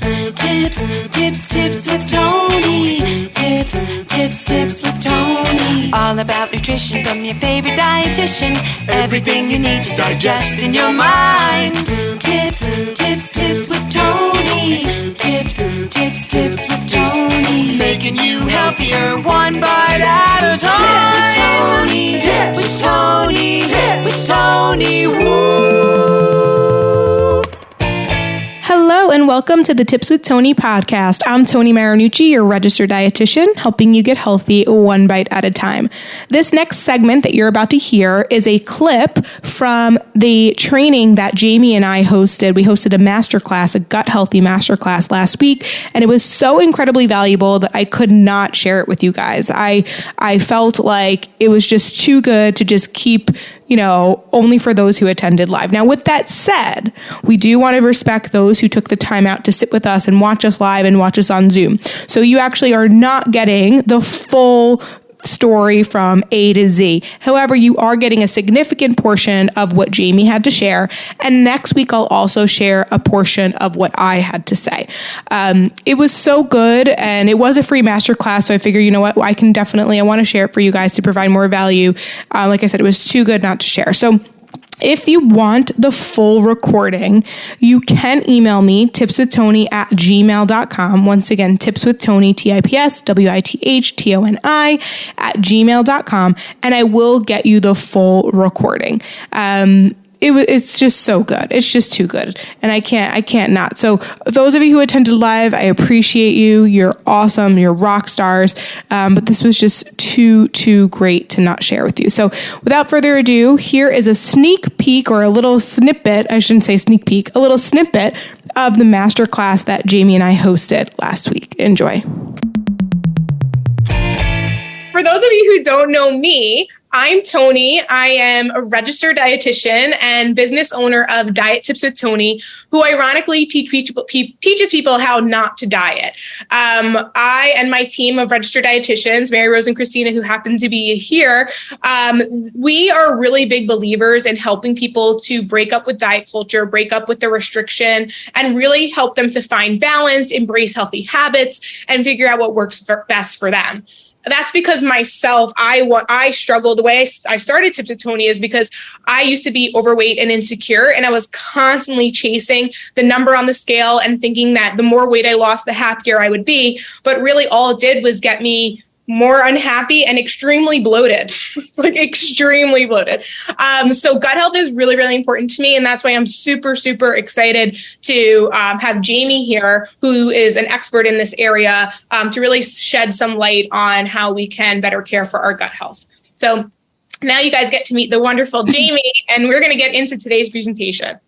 Tips with Tony. Tips with Tony. All about nutrition from your favorite dietitian. Everything you need to digest in your mind. Tips with Tony. Tips with Tony. Making you healthier one bite at a time. With Tony. Woo. Hello and welcome to the Tips with Tony podcast. I'm Tony Marinucci, your registered dietitian, helping you get healthy one bite at a time. This next segment that you're about to hear is a clip from the training that Jamie and I hosted. We hosted a masterclass, a gut healthy masterclass last week, and it was so incredibly valuable that I could not share it with you guys. I felt like it was just too good to just keep only for those who attended live. Now, with that said, we do want to respect those who took the time out to sit with us and watch us live and watch us on Zoom. So you actually are not getting the full story from A to Z. However, you are getting a significant portion of what Jamie had to share. And next week, I'll also share a portion of what I had to say. It was so good and it was a free masterclass. So I figured, you know what, I want to share it for you guys to provide more value. Like I said, it was too good not to share. So if you want the full recording, you can email me, tipswithtony@gmail.com. Once again, tipswithtony, tipswithtony @gmail.com. And I will get you the full recording. It's just so good. It's just too good. And I can't not. So those of you who attended live, I appreciate you. You're awesome. You're rock stars. But this was just too great to not share with you. So without further ado, here is a sneak peek or a little snippet. I shouldn't say sneak peek, a little snippet of the masterclass that Jamie and I hosted last week. Enjoy. For those of you who don't know me, I'm Tony. I am a registered dietitian and business owner of Diet Tips with Tony, who ironically teaches people how not to diet. I and my team of registered dietitians, Mary Rose and Christina, who happen to be here, we are really big believers in helping people to break up with diet culture, break up with the restriction, and really help them to find balance, embrace healthy habits, and figure out what works best for them. That's because myself, I struggled. The way I started Tips with Tony is because I used to be overweight and insecure, and I was constantly chasing the number on the scale and thinking that the more weight I lost, the happier I would be. But really all it did was get me more unhappy and extremely bloated, extremely bloated. So gut health is really, really important to me. And that's why I'm super, super excited to have Jamie here, who is an expert in this area, to really shed some light on how we can better care for our gut health. So now you guys get to meet the wonderful Jamie, and we're going to get into today's presentation.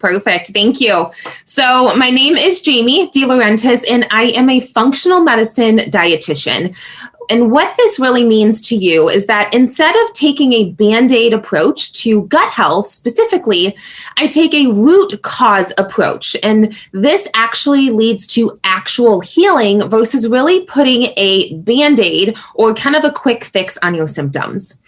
Perfect. Thank you. So my name is Jamie DeLaurentis, and I am a functional medicine dietitian. And what this really means to you is that instead of taking a Band-Aid approach to gut health specifically, I take a root cause approach. And this actually leads to actual healing versus really putting a Band-Aid or kind of a quick fix on your symptoms.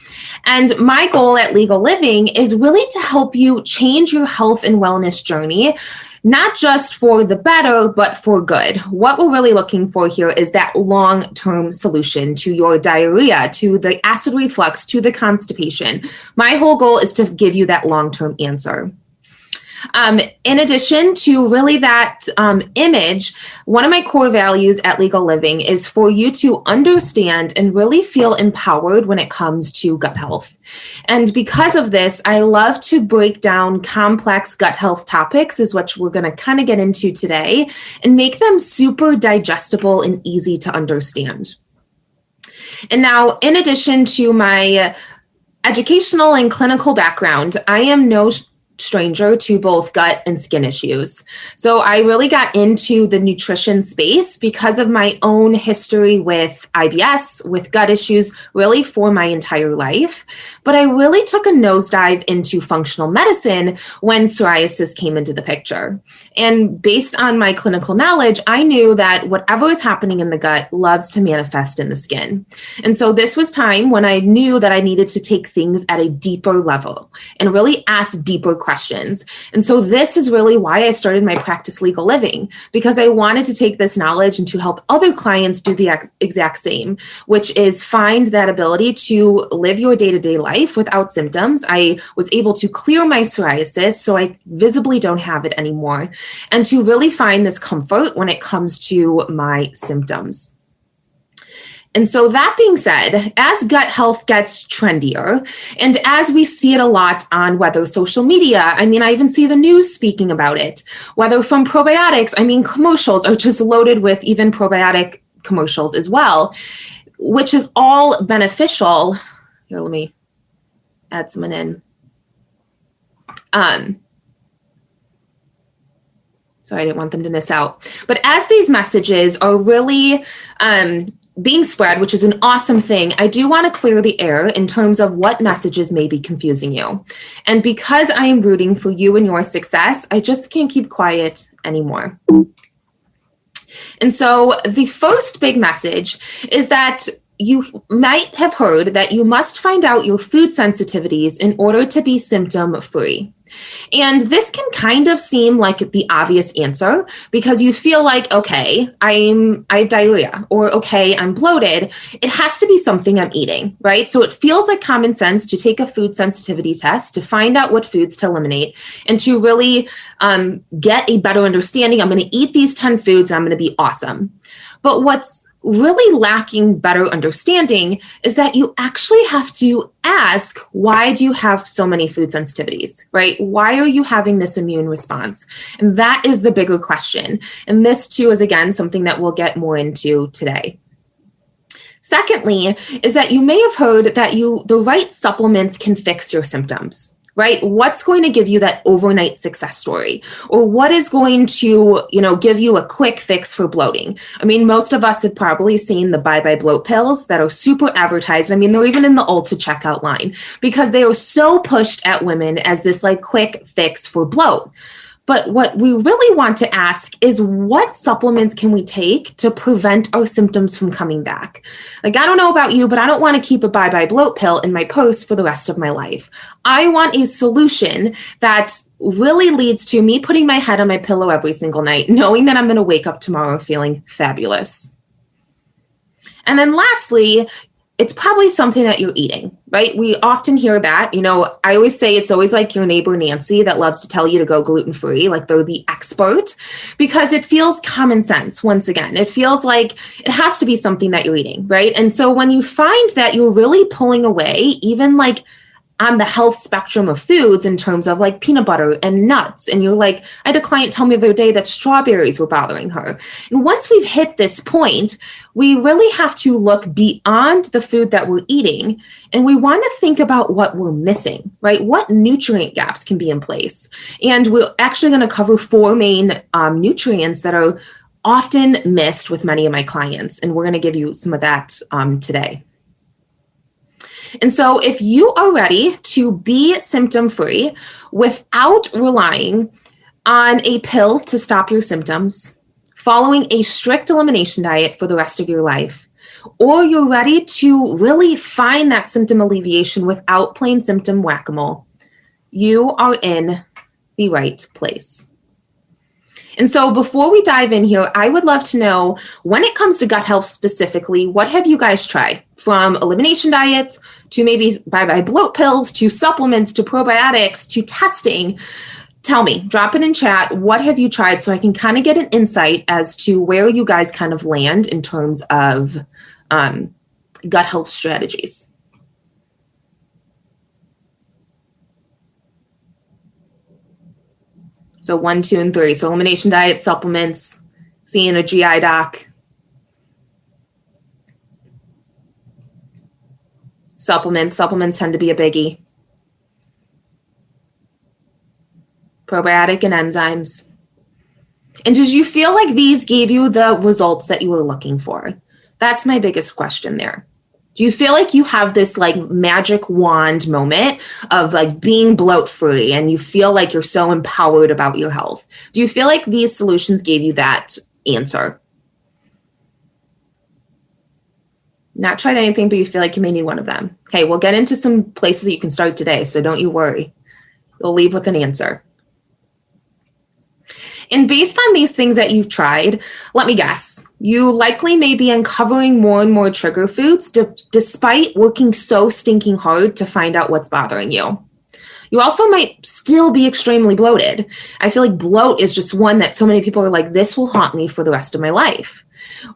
And my goal at Legal Living is really to help you change your health and wellness journey, not just for the better, but for good. What we're really looking for here is that long-term solution to your diarrhea, to the acid reflux, to the constipation. My whole goal is to give you that long-term answer. In addition to really that image, one of my core values at Legal Living is for you to understand and really feel empowered when it comes to gut health. And because of this, I love to break down complex gut health topics, is what we're going to kind of get into today, and make them super digestible and easy to understand. And now, in addition to my educational and clinical background, I am no stranger to both gut and skin issues. So I really got into the nutrition space because of my own history with IBS, with gut issues, really for my entire life. But I really took a nosedive into functional medicine when psoriasis came into the picture. And based on my clinical knowledge, I knew that whatever is happening in the gut loves to manifest in the skin. And so this was time when I knew that I needed to take things at a deeper level and really ask deeper questions. And so this is really why I started my practice Legal Living, because I wanted to take this knowledge and to help other clients do the exact same, which is find that ability to live your day-to-day life without symptoms. I was able to clear my psoriasis, so I visibly don't have it anymore, and to really find this comfort when it comes to my symptoms. And so that being said, as gut health gets trendier, and as we see it a lot on whether social media, I even see the news speaking about it, whether from probiotics, commercials are just loaded with even probiotic commercials as well, which is all beneficial. Here, let me add someone in. So I didn't want them to miss out. But as these messages are really being spread, which is an awesome thing, I do want to clear the air in terms of what messages may be confusing you. And because I am rooting for you and your success, I just can't keep quiet anymore. And so the first big message is that you might have heard that you must find out your food sensitivities in order to be symptom-free. And this can kind of seem like the obvious answer because you feel like, okay, I have diarrhea, or okay, I'm bloated. It has to be something I'm eating, right? So it feels like common sense to take a food sensitivity test to find out what foods to eliminate and to really get a better understanding. I'm going to eat these 10 foods and I'm going to be awesome. But what's really lacking better understanding is that you actually have to ask, why do you have so many food sensitivities, right? Why are you having this immune response? And that is the bigger question. And this too is, again, something that we'll get more into today. Secondly, is that you may have heard that the right supplements can fix your symptoms. Right? What's going to give you that overnight success story? Or what is going to, give you a quick fix for bloating? Most of us have probably seen the Bye Bye Bloat pills that are super advertised. They're even in the Ulta checkout line because they are so pushed at women as this quick fix for bloat. But what we really want to ask is, what supplements can we take to prevent our symptoms from coming back? I don't know about you, but I don't want to keep a Bye Bye Bloat pill in my purse for the rest of my life. I want a solution that really leads to me putting my head on my pillow every single night, knowing that I'm going to wake up tomorrow feeling fabulous. And then lastly, it's probably something that you're eating, right? We often hear that, I always say it's always like your neighbor Nancy that loves to tell you to go gluten-free, like they're the expert, because it feels common sense. Once again, it feels like it has to be something that you're eating, right? And so when you find that you're really pulling away, even on the health spectrum of foods in terms of peanut butter and nuts. And you're like, I had a client tell me the other day that strawberries were bothering her. And once we've hit this point, we really have to look beyond the food that we're eating. And we want to think about what we're missing, right? What nutrient gaps can be in place. And we're actually going to cover 4 main nutrients that are often missed with many of my clients. And we're going to give you some of that today. And so if you are ready to be symptom-free without relying on a pill to stop your symptoms, following a strict elimination diet for the rest of your life, or you're ready to really find that symptom alleviation without plain symptom whack-a-mole, you are in the right place. And so before we dive in here, I would love to know, when it comes to gut health specifically, what have you guys tried? From elimination diets to maybe Bye Bye Bloat pills to supplements to probiotics to testing. Tell me, drop it in chat. What have you tried so I can kind of get an insight as to where you guys kind of land in terms of gut health strategies. So 1, 2, and 3. So elimination diet, supplements, seeing a GI doc. Supplements tend to be a biggie. Probiotic and enzymes. And did you feel like these gave you the results that you were looking for? That's my biggest question there. Do you feel like you have this magic wand moment of being bloat free and you feel like you're so empowered about your health? Do you feel like these solutions gave you that answer? Not tried anything, but you feel like you may need one of them. Okay, we'll get into some places that you can start today, so don't you worry. They'll leave with an answer. And based on these things that you've tried, let me guess, you likely may be uncovering more and more trigger foods despite working so stinking hard to find out what's bothering you. You also might still be extremely bloated. I feel like bloat is just one that so many people are like, this will haunt me for the rest of my life.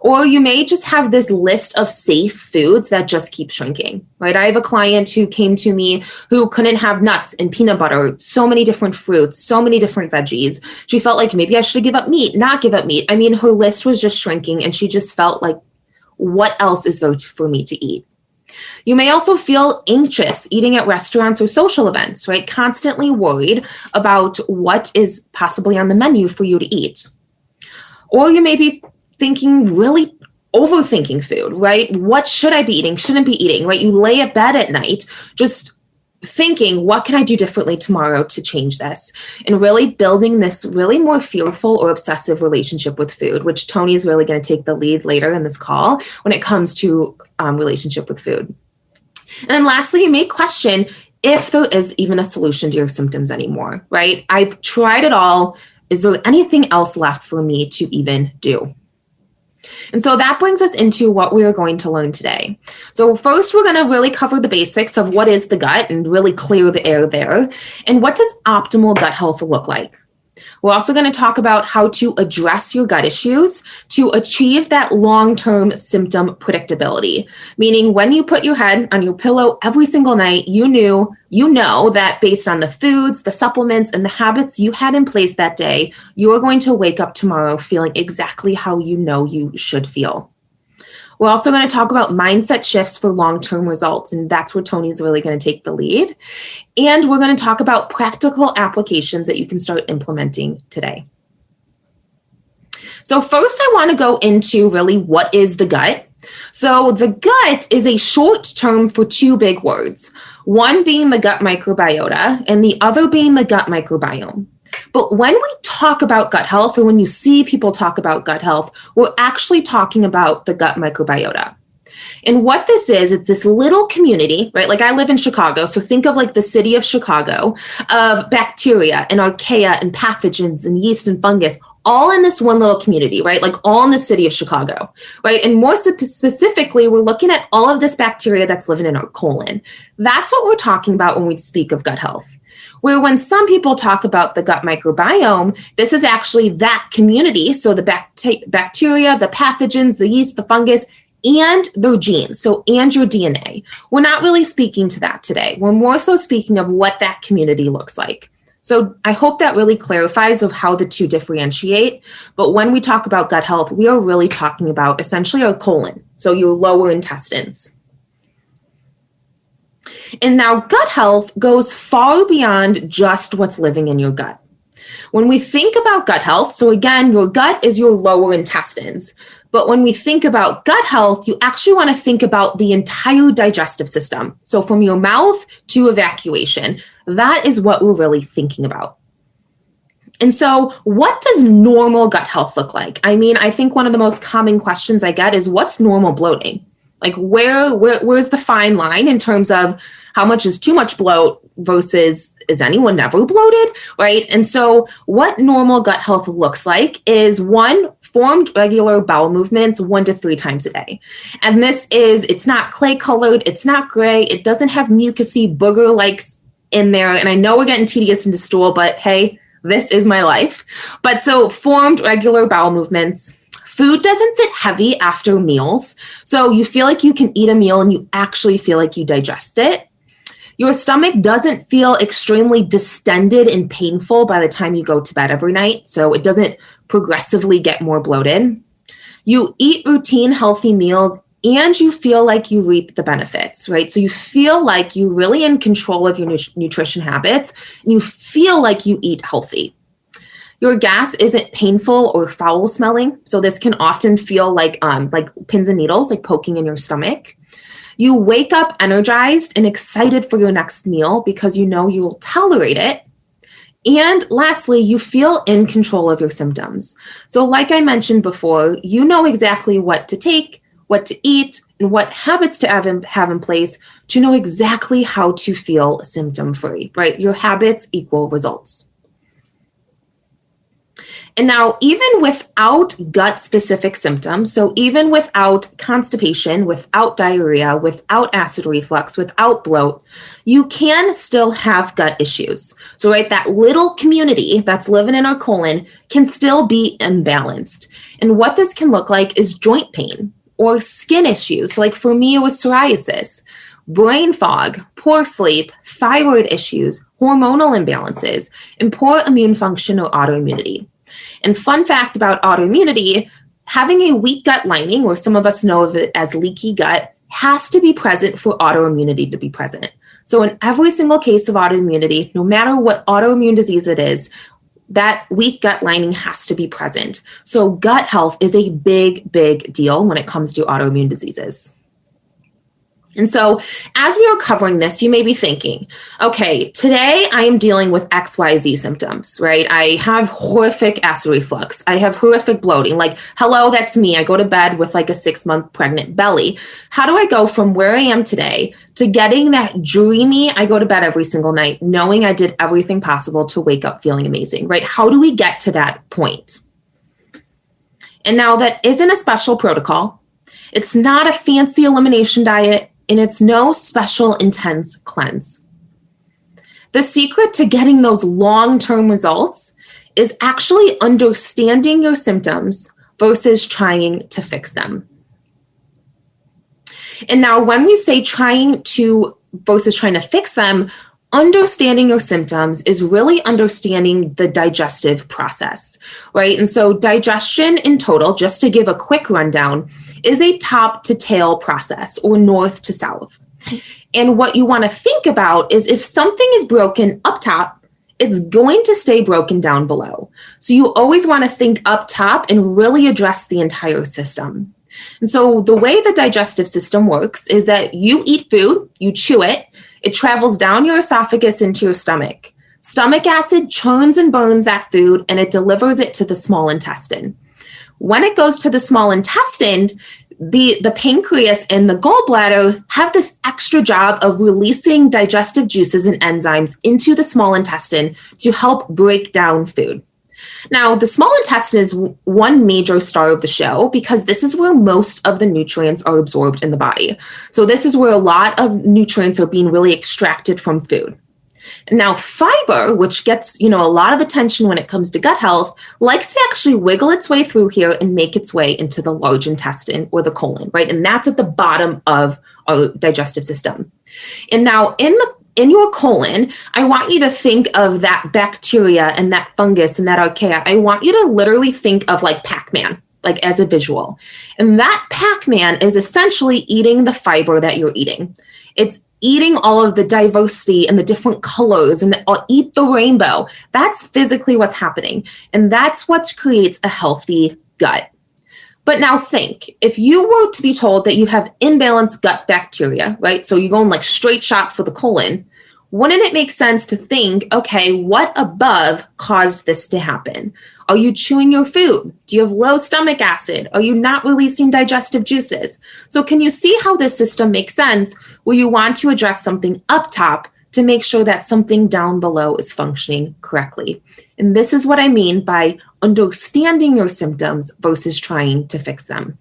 Or you may just have this list of safe foods that just keep shrinking, right? I have a client who came to me who couldn't have nuts and peanut butter, so many different fruits, so many different veggies. She felt like maybe I should give up meat, not give up meat. I mean, her list was just shrinking and she just felt like, what else is there for me to eat? You may also feel anxious eating at restaurants or social events, right? Constantly worried about what is possibly on the menu for you to eat. Or you may be really overthinking food, right? What should I be eating? Shouldn't be eating, right? You lay at bed at night just thinking, what can I do differently tomorrow to change this? And really building this really more fearful or obsessive relationship with food, which Tony is really going to take the lead later in this call when it comes to relationship with food. And then lastly, you may question if there is even a solution to your symptoms anymore, right? I've tried it all. Is there anything else left for me to even do? And so that brings us into what we are going to learn today. So first, we're going to really cover the basics of what is the gut and really clear the air there. And what does optimal gut health look like? We're also going to talk about how to address your gut issues to achieve that long-term symptom predictability, meaning when you put your head on your pillow every single night, you know that based on the foods, the supplements, and the habits you had in place that day, you are going to wake up tomorrow feeling exactly how you know you should feel. We're also going to talk about mindset shifts for long-term results, and that's where Tony's really going to take the lead. And we're going to talk about practical applications that you can start implementing today. So first, I want to go into really what is the gut. So the gut is a short term for two big words, one being the gut microbiota and the other being the gut microbiome. But when we talk about gut health, or when you see people talk about gut health, we're actually talking about the gut microbiota. And what this is, it's this little community, right? Like I live in Chicago, so think of like the city of Chicago of bacteria and archaea and pathogens and yeast and fungus, all in this one little community, right? Like all in the city of Chicago, right? And more specifically, we're looking at all of this bacteria that's living in our colon. That's what we're talking about when we speak of gut health. Where when some people talk about the gut microbiome, this is actually that community. So the bacteria, the pathogens, the yeast, the fungus, and their genes, and your DNA. We're not really speaking to that today. We're more so speaking of what that community looks like. So I hope that really clarifies of how the two differentiate. But when we talk about gut health, we are really talking about essentially our colon, so your lower intestines. And now gut health goes far beyond just what's living in your gut. When we think about gut health, so again, your gut is your lower intestines. But when we think about gut health, you actually want to think about the entire digestive system. So from your mouth to evacuation, that is what we're really thinking about. And so what does normal gut health look like? I mean, I think one of the most common questions I get is what's normal bloating? Like where's the fine line in terms of how much is too much bloat versus is anyone never bloated, right? And so what normal gut health looks like is one, formed regular bowel movements 1 to 3 times a day. And it's not clay colored, it's not gray, it doesn't have mucousy booger-like in there. And I know we're getting tedious into stool, but hey, this is my life. But so formed regular bowel movements. Food doesn't sit heavy after meals. So you feel like you can eat a meal and you actually feel like you digest it. Your stomach doesn't feel extremely distended and painful by the time you go to bed every night. So it doesn't progressively get more bloated. You eat routine, healthy meals, and you feel like you reap the benefits, right? So you feel like you're really in control of your nutrition habits. And you feel like you eat healthy. Your gas isn't painful or foul smelling. So this can often feel like pins and needles, like poking in your stomach. You wake up energized and excited for your next meal because you know you will tolerate it. And lastly, you feel in control of your symptoms. So like I mentioned before, you know exactly what to take, what to eat, and what habits to have in place to know exactly how to feel symptom-free, right? Your habits equal results. And now, even without gut-specific symptoms, so even without constipation, without diarrhea, without acid reflux, without bloat, you can still have gut issues. So, right, that little community that's living in our colon can still be imbalanced. And what this can look like is joint pain or skin issues. So, like for me, it was psoriasis, brain fog, poor sleep, thyroid issues, hormonal imbalances, and poor immune function or autoimmunity. And fun fact about autoimmunity, having a weak gut lining, or some of us know of it as leaky gut, has to be present for autoimmunity to be present. So in every single case of autoimmunity, no matter what autoimmune disease it is, that weak gut lining has to be present. So gut health is a big, big deal when it comes to autoimmune diseases. And so as we are covering this, you may be thinking, okay, today I am dealing with XYZ symptoms, right? I have horrific acid reflux. I have horrific bloating. Like, hello, that's me. I go to bed with like a 6-month pregnant belly. How do I go from where I am today to getting that dreamy, I go to bed every single night, knowing I did everything possible to wake up feeling amazing, right? How do we get to that point? And now that isn't a special protocol. It's not a fancy elimination diet. And it's no special intense cleanse. The secret to getting those long-term results is actually understanding your symptoms versus trying to fix them. And now when we say trying to versus trying to fix them, understanding your symptoms is really understanding the digestive process, right? And so digestion in total, just to give a quick rundown, is a top to tail process or north to south. And what you want to think about is if something is broken up top, it's going to stay broken down below. So you always want to think up top and really address the entire system. And so the way the digestive system works is that you eat food, you chew it, it travels down your esophagus into your stomach. Stomach acid churns and burns that food and it delivers it to the small intestine. When it goes to the small intestine, the pancreas and the gallbladder have this extra job of releasing digestive juices and enzymes into the small intestine to help break down food. Now, the small intestine is one major star of the show because this is where most of the nutrients are absorbed in the body. So this is where a lot of nutrients are being really extracted from food. Now, fiber, which gets, a lot of attention when it comes to gut health, likes to actually wiggle its way through here and make its way into the large intestine or the colon, right? And that's at the bottom of our digestive system. And now in your colon, I want you to think of that bacteria and that fungus and that archaea. I want you to literally think of like Pac-Man, like as a visual. And that Pac-Man is essentially eating the fiber that you're eating. It's eating all of the diversity and the different colors and eat the rainbow. That's physically what's happening. And that's what creates a healthy gut. But now think, if you were to be told that you have imbalanced gut bacteria, right? So you're going like straight shot for the colon, wouldn't it make sense to think, okay, what above caused this to happen? Are you chewing your food? Do you have low stomach acid? Are you not releasing digestive juices? So can you see how this system makes sense where you want to address something up top to make sure that something down below is functioning correctly? And this is what I mean by understanding your symptoms versus trying to fix them.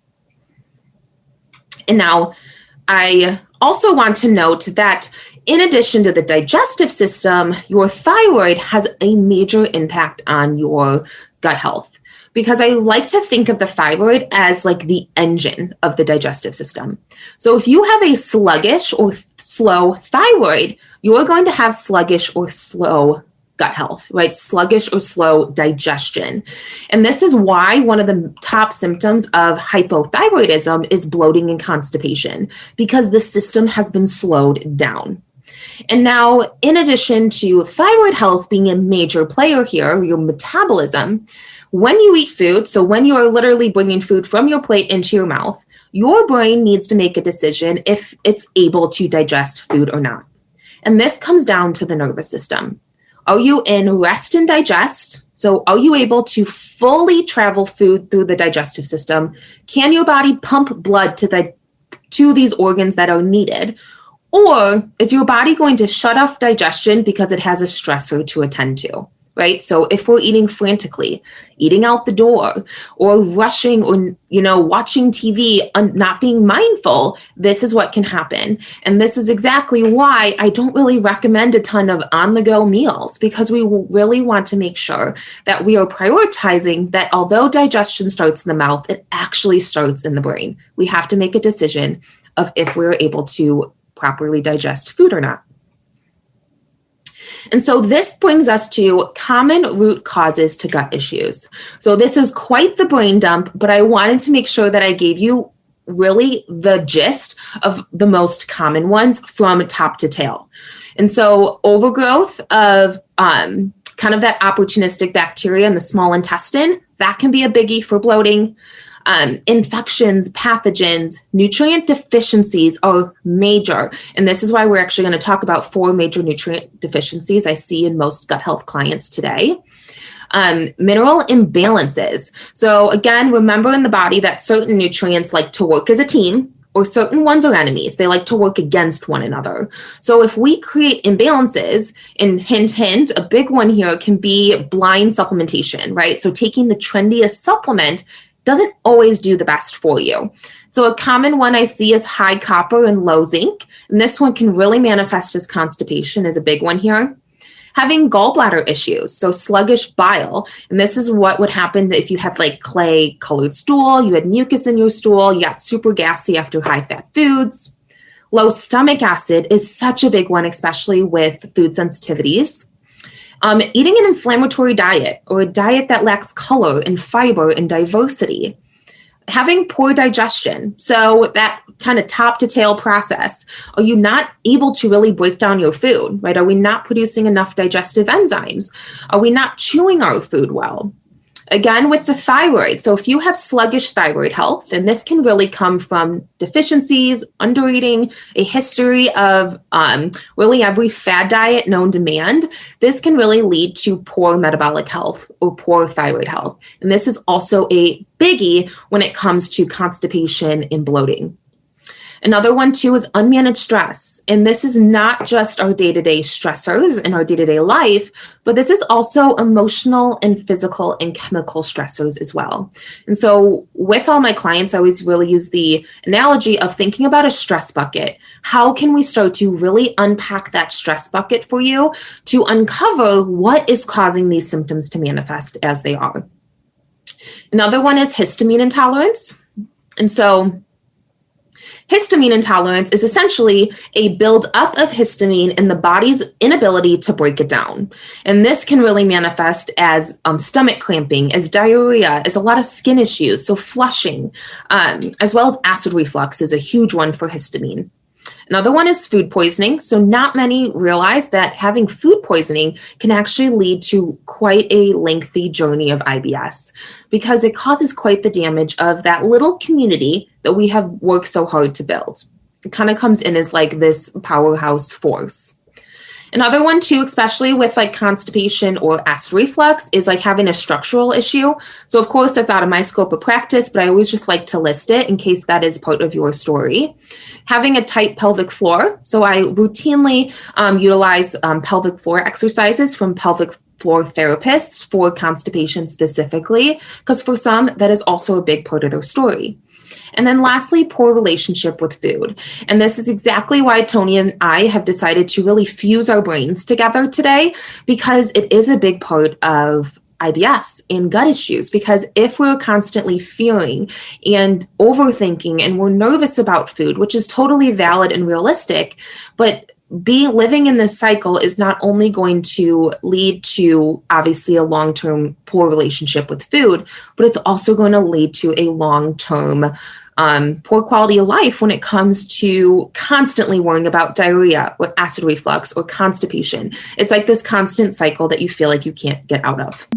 And now I also want to note that in addition to the digestive system, your thyroid has a major impact on your gut health, because I like to think of the thyroid as like the engine of the digestive system. So if you have a sluggish or slow thyroid, you're going to have sluggish or slow gut health, right? Sluggish or slow digestion. And this is why one of the top symptoms of hypothyroidism is bloating and constipation, because the system has been slowed down. And now, in addition to thyroid health being a major player here, your metabolism, when you eat food, so when you are literally bringing food from your plate into your mouth, your brain needs to make a decision if it's able to digest food or not. And this comes down to the nervous system. Are you in rest and digest? So are you able to fully travel food through the digestive system? Can your body pump blood to these organs that are needed? Or is your body going to shut off digestion because it has a stressor to attend to, right? So if we're eating frantically, eating out the door, or rushing, or, watching TV, not being mindful, this is what can happen. And this is exactly why I don't really recommend a ton of on-the-go meals, because we really want to make sure that we are prioritizing that although digestion starts in the mouth, it actually starts in the brain. We have to make a decision of if we're able to properly digest food or not. And so this brings us to common root causes to gut issues. So this is quite the brain dump, but I wanted to make sure that I gave you really the gist of the most common ones from top to tail. And so overgrowth of kind of that opportunistic bacteria in the small intestine, that can be a biggie for bloating. Infections, pathogens, nutrient deficiencies are major. And this is why we're actually going to talk about 4 major nutrient deficiencies I see in most gut health clients today. Mineral imbalances. So again, remember in the body that certain nutrients like to work as a team, or certain ones are enemies. They like to work against one another. So if we create imbalances, and hint, hint, a big one here can be blind supplementation, right? So taking the trendiest supplement doesn't always do the best for you. So a common one I see is high copper and low zinc. And this one can really manifest as constipation, is a big one here. Having gallbladder issues, so sluggish bile. And this is what would happen if you had like clay colored stool, you had mucus in your stool, you got super gassy after high fat foods. Low stomach acid is such a big one, especially with food sensitivities. Eating an inflammatory diet, or a diet that lacks color and fiber and diversity. Having poor digestion, so that kind of top to tail process. Are you not able to really break down your food, right? Are we not producing enough digestive enzymes? Are we not chewing our food well? Again, with the thyroid. So if you have sluggish thyroid health, and this can really come from deficiencies, undereating, a history of really every fad diet known to man, this can really lead to poor metabolic health or poor thyroid health. And this is also a biggie when it comes to constipation and bloating. Another one too is unmanaged stress. And this is not just our day-to-day stressors in our day-to-day life, but this is also emotional and physical and chemical stressors as well. And so with all my clients, I always really use the analogy of thinking about a stress bucket. How can we start to really unpack that stress bucket for you to uncover what is causing these symptoms to manifest as they are? Another one is histamine intolerance. And so histamine intolerance is essentially a buildup of histamine in the body's inability to break it down. And this can really manifest as stomach cramping, as diarrhea, as a lot of skin issues, so flushing, as well as acid reflux is a huge one for histamine. Another one is food poisoning. So not many realize that having food poisoning can actually lead to quite a lengthy journey of IBS, because it causes quite the damage of that little community that we have worked so hard to build. It kind of comes in as like this powerhouse force. Another one too, especially with like constipation or acid reflux, is like having a structural issue. So of course that's out of my scope of practice, but I always just like to list it in case that is part of your story. Having a tight pelvic floor. So I routinely utilize pelvic floor exercises from pelvic floor therapists for constipation specifically, because for some, that is also a big part of their story. And then lastly, poor relationship with food. And this is exactly why Tony and I have decided to really fuse our brains together today, because it is a big part of IBS and gut issues. Because if we're constantly fearing and overthinking and we're nervous about food, which is totally valid and realistic, but living in this cycle is not only going to lead to obviously a long-term poor relationship with food, but it's also going to lead to a long-term poor quality of life when it comes to constantly worrying about diarrhea or acid reflux or constipation. It's like this constant cycle that you feel like you can't get out of.